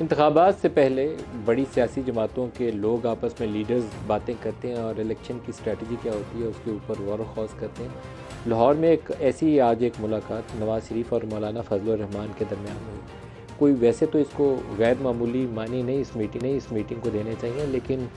इंतखाबात से पहले बड़ी सियासी जमातों के लोग आपस में लीडर्स बातें करते हैं और इलेक्शन की स्ट्रेटजी क्या होती है उसके ऊपर गौर खौज करते हैं। लाहौर में ऐसी आज एक मुलाकात नवाज़ शरीफ और मौलाना फजल रहमान के दरमियान हुई। कोई वैसे तो इसको गैर मामूली मानी नहीं, इस मीटिंग को देने चाहिए, लेकिन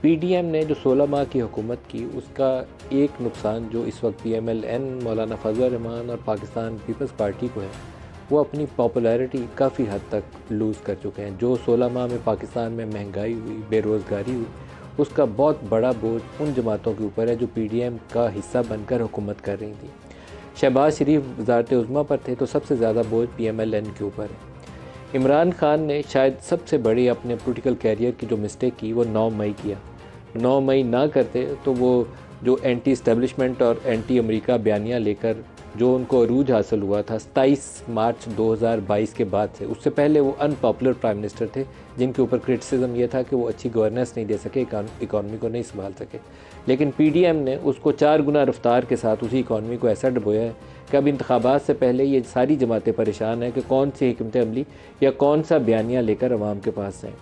पीडीएम ने जो 16 माह की हुकूमत की उसका एक नुकसान जो इस वक्त पीएमएलएन, मौलाना फजल रहमान और पाकिस्तान पीपल्स पार्टी को है, वो अपनी पॉपुलैरिटी काफ़ी हद तक लूज़ कर चुके हैं। जो 16 माह में पाकिस्तान में महंगाई हुई, बेरोज़गारी हुई, उसका बहुत बड़ा बोझ उन जमातों के ऊपर है जो पीडीएम का हिस्सा बनकर हुकूमत कर रही थी। शहबाज शरीफ वज़ारत उज़्मा पर थे तो सबसे ज़्यादा बोझ पीएमएलएन के ऊपर है। इमरान खान ने शायद सबसे बड़ी अपने पॉलिटिकल कैरियर की जो मिस्टेक की वो 9 मई किया। 9 मई ना करते तो वो जो एंटी इस्टेब्लिशमेंट और एंटी अमेरिका बयानियाँ लेकर जो उनको अरूज हासिल हुआ था 27 मार्च 2022 के बाद से, उससे पहले वो अनपॉपुलर प्राइम मिनिस्टर थे जिनके ऊपर क्रिटिसिज्म ये था कि वो अच्छी गवर्नेंस नहीं दे सके, इकॉनमी को नहीं संभाल सके। लेकिन पीडीएम ने उसको 4 गुना रफ्तार के साथ उसी इकॉनमी को ऐसा डुबोया है कि अब इंतखाबात से पहले ये सारी जमातें परेशान हैं कि कौन सी हिकमत अमली या कौन सा बयानिया लेकर अवाम के पास जाएँ।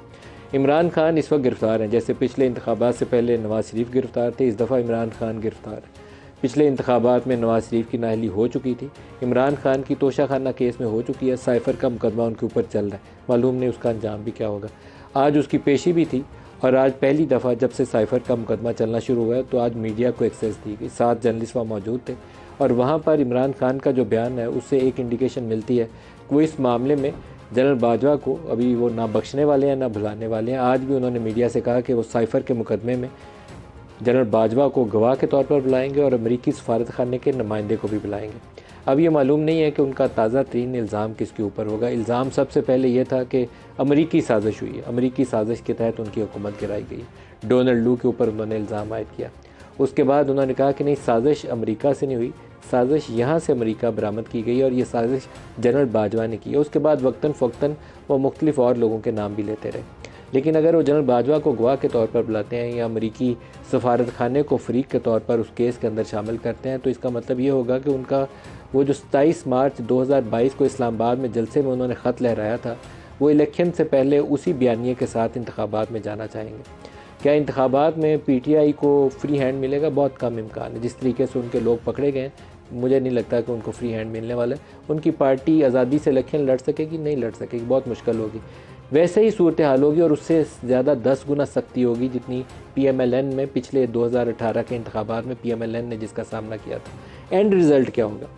इमरान खान इस वक्त गिरफ़्तार हैं, जैसे पिछले इंतखाबात से पहले नवाज़ शरीफ गिरफ़्तार थे, इस दफ़ा इमरान खान गिरफ़्तार है। पिछले इंतखाबात में नवाज़ शरीफ की नाअहली हो चुकी थी, इमरान खान की तोशाखाना केस में हो चुकी है, साइफ़र का मुकदमा उनके ऊपर चल रहा है, मालूम नहीं उसका अंजाम भी क्या होगा। आज उसकी पेशी भी थी और आज पहली दफ़ा जब से साइफ़र का मुकदमा चलना शुरू हुआ है तो आज मीडिया को एक्सेस दी गई। 7 जर्नलिस्ट वहाँ मौजूद थे और वहाँ पर इमरान खान का जो बयान है उससे एक इंडिकेशन मिलती है कि वो इस मामले में जनरल बाजवा को अभी वो ना बख्शने वाले हैं ना भुलाने वाले हैं। आज भी उन्होंने मीडिया से कहा कि वो साइफ़र के मुकदमे में जनरल बाजवा को गवाह के तौर पर बुलाएंगे और अमेरिकी सफारत खाने के नुमाइंदे को भी बुलाएंगे। अब ये मालूम नहीं है कि उनका ताज़ा तरीन इल्ज़ाम किसके ऊपर होगा। इल्ज़ाम सबसे पहले ये था कि अमेरिकी साजिश हुई है, अमेरिकी साजिश के तहत उनकी हुकूमत गिराई गई। डोनाल्ड लू के ऊपर उन्होंने इल्ज़ाम आयद किया। उसके बाद उन्होंने कहा कि नहीं, साजिश अमेरिका से नहीं हुई, साजिश यहाँ से अमेरिका बरामद की गई और ये साजिश जनरल बाजवा ने की है। उसके बाद वक्तन फ़वक्तन वो मुख्तलिफ़ और लोगों के नाम भी लेते रहे। लेकिन अगर वो जनरल बाजवा को गवाह के तौर पर बुलाते हैं या अमेरिकी सफारत खाने को फ़रीक के तौर पर उस केस के अंदर शामिल करते हैं तो इसका मतलब ये होगा कि उनका वो जो 27 मार्च 2022 को इस्लामाबाद में जलसे में उन्होंने ख़त लहराया था, वो इलेक्शन से पहले उसी बयानिए के साथ इंतखाबात में जाना चाहेंगे। क्या इंतखाबात में पीटीआई को फ्री हैंड मिलेगा? बहुत कम इम्कान है। जिस तरीके से उनके लोग पकड़े गए, मुझे नहीं लगता कि उनको फ्री हैंड मिलने वाला है। उनकी पार्टी आज़ादी से इलेक्शन लड़ सकेगी? नहीं लड़ सकेगी, बहुत मुश्किल होगी। वैसे ही सूरत हाल होगी और उससे ज़्यादा 10 गुना सख्ती होगी जितनी पीएमएलएन में पिछले 2018 के इंतखाबात में पीएमएलएन ने जिसका सामना किया था। एंड रिज़ल्ट क्या होगा?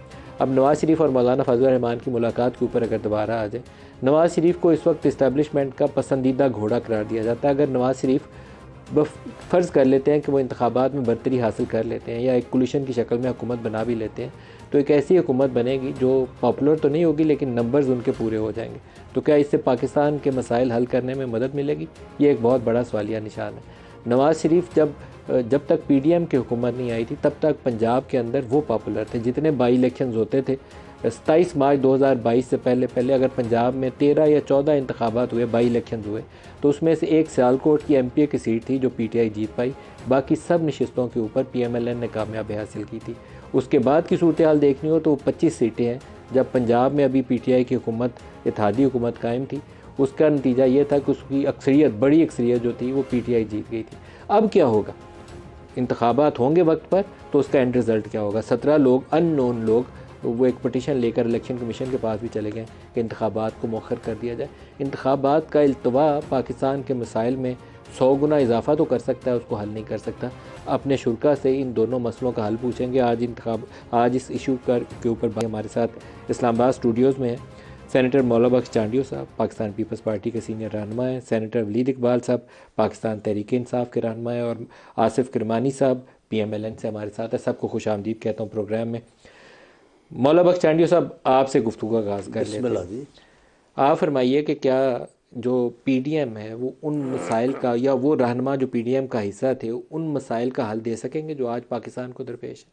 अब नवाज़ शरीफ और मौलाना फजल रहमान की मुलाकात के ऊपर अगर दोबारा आ जाए, नवाज़ शरीफ को इस वक्त इस्टेब्लिशमेंट का पसंदीदा घोड़ा करार दिया जाता है। अगर नवाज़ शरीफ फ़र्ज़ कर लेते हैं कि वो इंतखाबात में बरतरी हासिल कर लेते हैं या एक कोलिशन की शक्ल में हुकूमत बना भी लेते हैं तो एक ऐसी हुकूमत बनेगी जो पॉपुलर तो नहीं होगी लेकिन नंबर्स उनके पूरे हो जाएंगे। तो क्या इससे पाकिस्तान के मसाइल हल करने में मदद मिलेगी? ये एक बहुत बड़ा सवालिया निशान है। नवाज़ शरीफ जब तक पीडीएम की हुकूमत नहीं आई थी तब तक पंजाब के अंदर वो पॉपुलर थे। जितने बाई इलेक्शंस होते थे 27 मार्च 2022 से पहले अगर पंजाब में 13 या 14 इंतखाबात हुए, बाई इलेक्शंस हुए, तो उसमें से एक सियालकोट की एमपीए की सीट थी जो पीटीआई जीत पाई। बाकी सब नशिस्तों के ऊपर पीएमएलएन ने कामयाबी हासिल की थी। उसके बाद की सूरत हाल देखनी हो तो 25 सीटें हैं। जब पंजाब में अभी पीटीआई की हुकूमत, इत्तेहादी हुकूमत कायम थी, उसका नतीजा ये था कि उसकी अक्सरियत, बड़ी अक्सरियत जो थी वो पीटीआई जीत गई थी। अब क्या होगा? इंतखाबात होंगे वक्त पर तो उसका एंड रिज़ल्ट क्या होगा? 17 लोग, अननोन लोग, वो एक पटिशन लेकर इलेक्शन कमीशन के पास भी चले गए कि इंतखाबात को मौखर कर दिया जाए। इंतखाबात का इल्तवा पाकिस्तान के मसाइल में 100 गुना इजाफा तो कर सकता है, उसको हल नहीं कर सकता। अपने शुरा से इन दोनों मसलों का हल पूछेंगे। आज इस इशू के ऊपर हमारे साथ इस्लामाबाद स्टूडियोज़ में है सेनेटर मौला बख्श चांडियो साहब, पाकिस्तान पीपल्स पार्टी के सीनियर रहनुमा हैं, सेनेटर वलीद इकबाल साहब, पाकिस्तान तहरीक इंसाफ के रहनुमा हैं, और आसिफ किरमानी साहब पीएमएलएन से हमारे साथ है। सबको खुश आमदीद कहता हूँ प्रोग्राम में। मौला बख्श चांडियो साहब, आपसे गुफ्तगू का आगाज़ कर लेते हैं। आप फरमाइए कि क्या जो पीडीएम है वो उन मसाइल का, या वो रहनुमा जो पीडीएम का हिस्सा थे, उन मसाइल का हल दे सकेंगे जो आज पाकिस्तान को दरपेश है?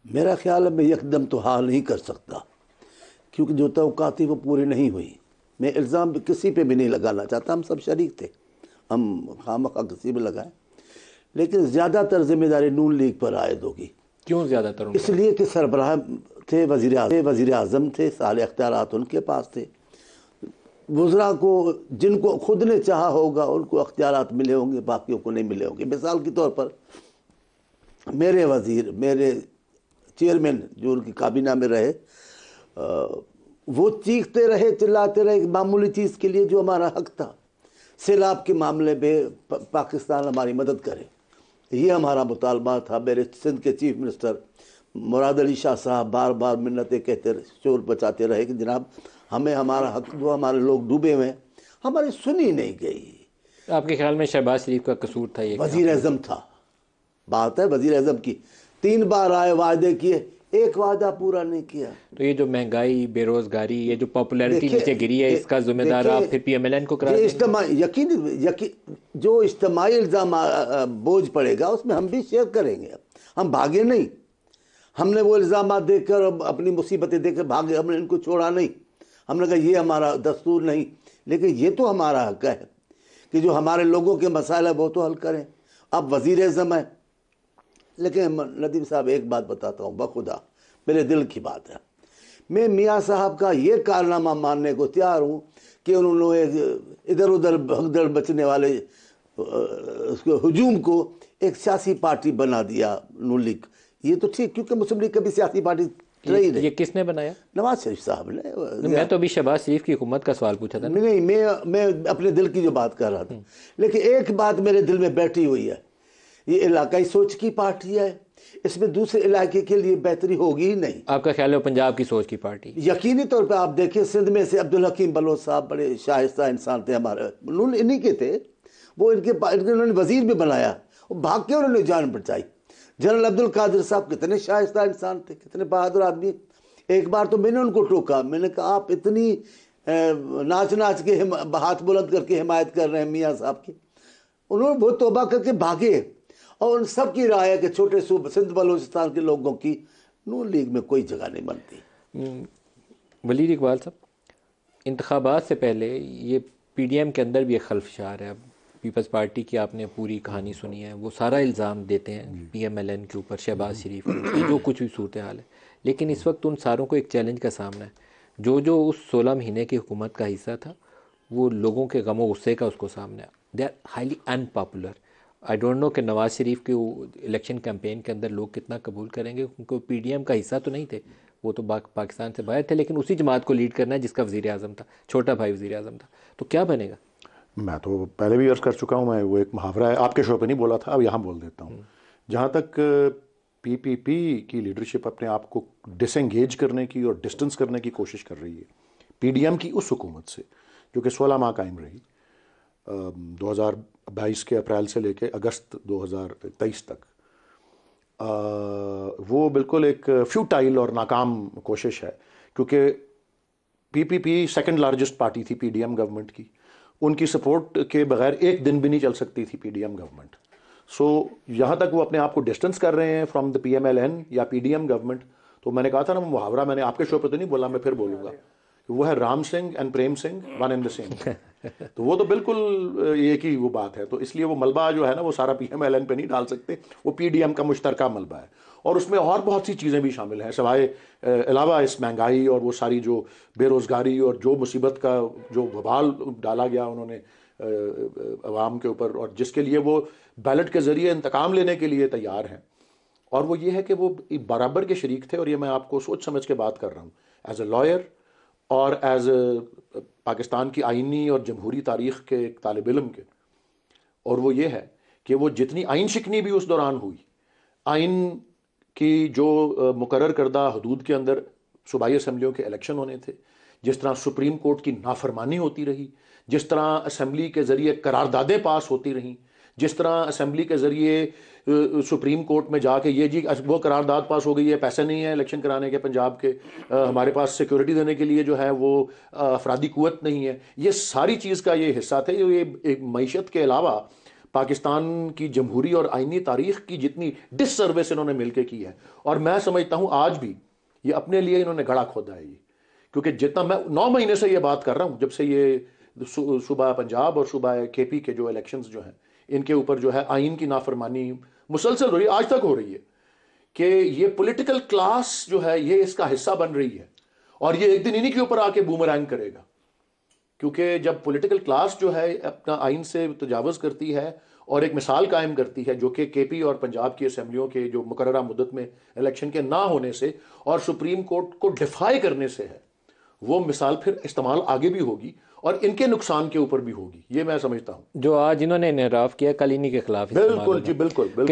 मेरा ख्याल है मैं एकदम तो हाल नहीं कर सकता, क्योंकि जो तवक़्क़ात थी वो पूरी नहीं हुई। मैं इल्ज़ाम किसी पे भी नहीं लगाना चाहता, हम सब शरीक थे, हम खामखा किसी पे लगाएं, लेकिन ज़्यादातर जिम्मेदारी नून लीग पर आयद होगी। क्यों ज़्यादातर? इसलिए कि सरबराह थे, वज़ीर आज़म थे, सारे अख्तियारात उनके पास थे। वज़रा को जिनको खुद ने चाहा होगा उनको अख्तियारात मिले होंगे, बाकियों को नहीं मिले होंगे। मिसाल के तौर पर मेरे वज़ीर, मेरे चेयरमैन जो उनकी काबीना में रहे, वो चीखते रहे, चिल्लाते रहे मामूली चीज़ के लिए जो हमारा हक था। सैलाब के मामले में पाकिस्तान हमारी मदद करे, ये हमारा मुतालबा था। मेरे सिंध के चीफ मिनिस्टर मुराद अली शाह साहब बार बार मिन्नतें कहते, शोर बचाते रहे कि जनाब हमें हमारा हक दो, हमारे लोग डूबे हुए हैं, हमारी सुनी नहीं गई। आपके ख्याल में शहबाज शरीफ का कसूर था ये? वज़ीर आज़म था, बात है वज़ीर आज़म की। 3 बार आए, वादे किए, एक वादा पूरा नहीं किया। तो ये जो महंगाई, बेरोजगारी, ये जो पॉपुलैरिटी नीचे गिरी है, इसका जिम्मेदार आप फिर PMLN को करार देंगे? यकीन जो इज्तिमाई इल्ज़ाम बोझ पड़ेगा उसमें हम भी शेयर करेंगे। हम भागे नहीं, हमने वो इल्ज़ाम देकर अपनी मुसीबतें देकर भागे, हमने इनको छोड़ा नहीं। हमने कहा ये हमारा दस्तूर नहीं, लेकिन ये तो हमारा हक है कि जो हमारे लोगों के मसाइल है वो तो हल करें। अब वज़ीर आज़म है, लेकिन नदीम साहब एक बात बताता हूँ, बखुदा मेरे दिल की बात है, मैं मियाँ साहब का ये कारनामा मानने को तैयार हूँ कि उन्होंने इधर उधर भगदड़ बचने वाले उसको हुजूम को एक सियासी पार्टी बना दिया नून लीग। ये तो ठीक, क्योंकि मुस्लिम लीग कभी सियासी पार्टी रही नहीं। ये किसने बनाया? नवाज शरीफ साहब ने। मैं तो अभी शहबाज शरीफ की हुकूमत का सवाल पूछा था। नहीं, मैं अपने दिल की जो बात कर रहा था। लेकिन एक बात मेरे दिल में बैठी हुई है, ये इलाकाई सोच की पार्टी है, इसमें दूसरे इलाके के लिए बेहतरी होगी ही नहीं। आपका ख्याल है पंजाब की सोच की पार्टी? यकीनी तौर पे आप देखिए, सिंध में से अब्दुल हकीम बलोच साहब बड़े शाइस्ता इंसान थे, हमारे इन्हीं के थे, वो उन्होंने वजीर भी बनाया, वो भाग के उन्होंने जान बचाई। जनरल अब्दुल कादिर साहब कितने शाइस्ता इंसान थे, कितने बहादुर आदमी। एक बार तो मैंने उनको टोका, मैंने कहा आप इतनी नाच नाच के हाथ बुलंद करके हिमायत कर रहे हैं मियाँ साहब की। उन्होंने वो तौबा करके भागे, और उन सब की राय है कि छोटे सूबे सिंध बलूचिस्तान के लोगों की नून लीग में कोई जगह नहीं बनती। वलीद इकबाल साहब, इंतखाबात से पहले ये PDM के अंदर भी एक खलफशार है। अब पीपल्स पार्टी की आपने पूरी कहानी सुनी है, वो सारा इल्ज़ाम देते हैं PMLN के ऊपर, शहबाज शरीफ के, जो कुछ भी सूरत हाल है। लेकिन इस वक्त उन सारों को एक चैलेंज का सामना है। जो उस 16 महीने की हुकूमत का हिस्सा था, वो लोगों के गमो गुस्से का उसको सामने, they are highly unpopular. I don't know कि नवाज शरीफ के इलेक्शन कैंपेन के अंदर लोग कितना कबूल करेंगे, क्योंकि PDM का हिस्सा तो नहीं थे, वो तो पाकिस्तान से बाहर थे, लेकिन उसी जमात को लीड करना है जिसका वज़ीर आज़म था, छोटा भाई वज़ीर आज़म था। तो क्या बनेगा? मैं तो पहले भी अर्ज़ कर चुका हूँ, मैं वो एक मुहावरा है, आपके शो पे नहीं बोला था, अब यहाँ बोल देता हूँ। जहाँ तक PPP की लीडरशिप अपने आप को डिसएंगेज करने की और डिस्टेंस करने की कोशिश कर रही है PDM की उस हुकूमत से, जो कि 16 माह कायम रही, 2022 के अप्रैल से लेकर अगस्त 2023 तक, वो बिल्कुल एक फ्यूटाइल और नाकाम कोशिश है। क्योंकि PPP सेकंड लार्जेस्ट पार्टी थी PDM गवर्नमेंट की, उनकी सपोर्ट के बगैर एक दिन भी नहीं चल सकती थी PDM गवर्नमेंट। सो यहाँ तक वो अपने आप को डिस्टेंस कर रहे हैं फ्रॉम द PMLN या PDM गवर्नमेंट। तो मैंने कहा था ना, मुहावरा मैंने आपके शो पर तो नहीं बोला, मैं फिर बोलूँगा, वो है Ram Singh and Prem Singh one and the same. तो वो तो बिल्कुल एक ही वो बात है। तो इसलिए वो मलबा जो है ना, वो सारा PMLN पे नहीं डाल सकते, वो PDM का मुश्तरका मलबा है। और उसमें और बहुत सी चीज़ें भी शामिल हैं, सिवाय अलावा इस महंगाई और वो सारी जो बेरोज़गारी और जो मुसीबत का जो वबाल डाला गया उन्होंने अवाम के ऊपर, और जिसके लिए वो बैलेट के ज़रिए इंतकाम लेने के लिए तैयार हैं। और वो ये है कि वो बराबर के शरीक थे, और ये मैं आपको सोच समझ के बात कर रहा हूँ एज ए लॉयर और एज पाकिस्तान की आइनी और जमहूरी तारीख़ के एक तालिब इल्म के। और वो ये है कि वो जितनी आइन शिकनी भी उस दौरान हुई, आइन की जो मुकर्रर करदा हदूद के अंदर सूबाई असम्बलियों के इलेक्शन होने थे, जिस तरह सुप्रीम कोर्ट की नाफरमानी होती रही, जिस तरह असम्बली के ज़रिए करारदादें पास होती रहीं, जिस तरह असम्बली के ज़रिए सुप्रीम कोर्ट में जाके ये जी वो करारदाद पास हो गई है, पैसे नहीं है इलेक्शन कराने के पंजाब के, हमारे पास सिक्योरिटी देने के लिए जो है वो अफरादी कुव्वत नहीं है, ये सारी चीज़ का ये हिस्सा थे। ये एक मईशत के अलावा पाकिस्तान की जमहूरी और आइनी तारीख़ की जितनी डिससर्विस इन्होंने मिलकर की है, और मैं समझता हूँ आज भी ये अपने लिए इन्होंने गड़ा खोदा है ये। क्योंकि जितना मैं 9 महीने से ये बात कर रहा हूँ, जब से ये सूबा पंजाब और सूबा KP के जो इलेक्शंस जो हैं, इनके ऊपर जो है आइन की नाफरमानी मुसलसल हो रही है, आज तक हो रही है, कि ये पॉलिटिकल क्लास जो है ये इसका हिस्सा बन रही है, और ये एक दिन इन्हीं के ऊपर आके बूमरैंग करेगा। क्योंकि जब पॉलिटिकल क्लास जो है अपना आइन से तजावज़ करती है और एक मिसाल कायम करती है, जो कि केपी और पंजाब की असम्बलियों के जो मुकर्ररा मुद्दत में इलेक्शन के ना होने से और सुप्रीम कोर्ट को डिफाई करने से है, वो मिसाल फिर इस्तेमाल आगे भी होगी और इनके नुकसान के ऊपर भी होगी, ये मैं समझता हूँ। जो आज इन्होंने इनराफ किया, कल इन्हीं के खिलाफ इस्तेमाल बिल्कुल होगा। जी, बिल्कुल बिल्कुल।